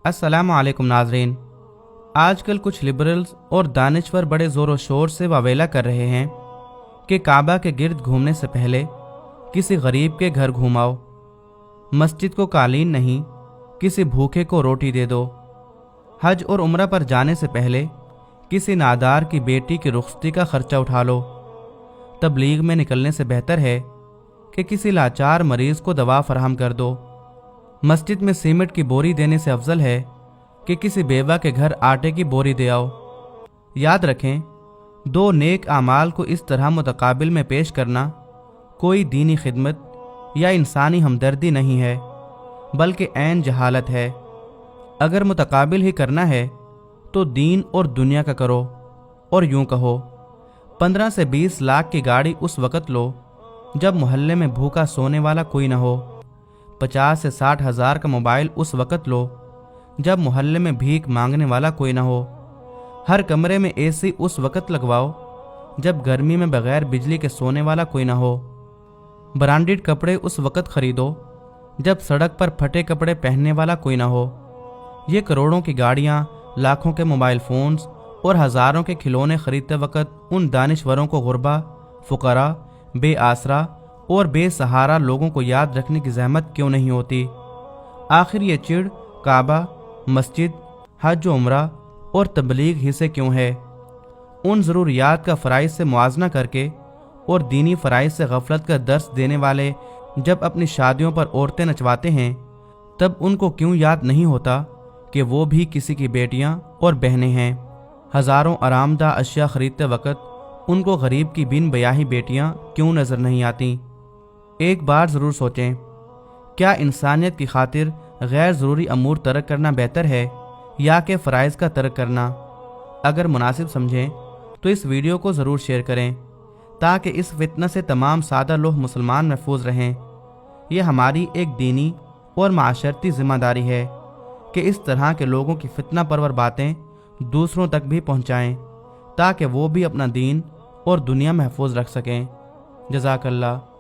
अस्सलाम वालेकुम नाजरीन। आजकल कुछ लिबरल्स और दानिशवर बड़े ज़ोर शोर से वावेला कर रहे हैं कि काबा के गिर्द घूमने से पहले किसी गरीब के घर घुमाओ, मस्जिद को कालीन नहीं किसी भूखे को रोटी दे दो, हज और उम्रा पर जाने से पहले किसी नादार की बेटी की रुखसती का खर्चा उठा लो। तबलीग में निकलने से बेहतर है कि किसी लाचार मरीज को दवा फराहम कर दो। मस्जिद में सीमेंट की बोरी देने से अफजल है कि किसी बेवा के घर आटे की बोरी दे आओ। याद रखें, दो नेक आमाल को इस तरह मुतकाबिल में पेश करना कोई दीनी खिदमत या इंसानी हमदर्दी नहीं है, बल्कि ऐन जहालत है। अगर मुतकाबिल ही करना है तो दीन और दुनिया का करो। और यूं कहो, 15 से 20 लाख की गाड़ी उस वक़्त लो जब मोहल्ले में भूखा सोने वाला कोई ना हो। 50 से 60 हज़ार का मोबाइल उस वक़्त लो जब मोहल्ले में भीख मांगने वाला कोई ना हो। हर कमरे में एसी उस वक़्त लगवाओ जब गर्मी में बगैर बिजली के सोने वाला कोई ना हो। ब्रांडेड कपड़े उस वक़्त खरीदो जब सड़क पर फटे कपड़े पहनने वाला कोई ना हो। ये करोड़ों की गाड़ियाँ, लाखों के मोबाइल फ़ोन्स और हज़ारों के खिलौने खरीदते वक़्त उन दानिशवरों को गुरबा, फुकरा, बेआसरा और बेसहारा लोगों को याद रखने की ज़हमत क्यों नहीं होती? आखिर ये चिढ़ काबा, मस्जिद, हज व उम्रा और तबलीग ही से क्यों है? उन ज़रूरियात का फ़राइज़ से मुआजना करके और दीनी फ़राइज़ से गफलत का दर्स देने वाले जब अपनी शादियों पर औरतें नचवाते हैं, तब उनको क्यों याद नहीं होता कि वो भी किसी की बेटियां और बहनें हैं? हज़ारों आरामदा अशिया खरीदते वक़्त उनको गरीब की बिन बयाही बेटियां क्यों नज़र नहीं आती? एक बार ज़रूर सोचें, क्या इंसानियत की खातिर गैर ज़रूरी अमूर तर्क करना बेहतर है या कि फ़राइज़ का तर्क करना? अगर मुनासिब समझें तो इस वीडियो को ज़रूर शेयर करें ताकि इस फितना से तमाम सादा लोग मुसलमान महफूज रहें। यह हमारी एक दीनी और माशरती ज़िम्मेदारी है कि इस तरह के लोगों की फितना परवर बातें दूसरों तक भी पहुँचाएँ ताकि वो भी अपना दीन और दुनिया महफूज रख सकें। जज़ाकल्लाह।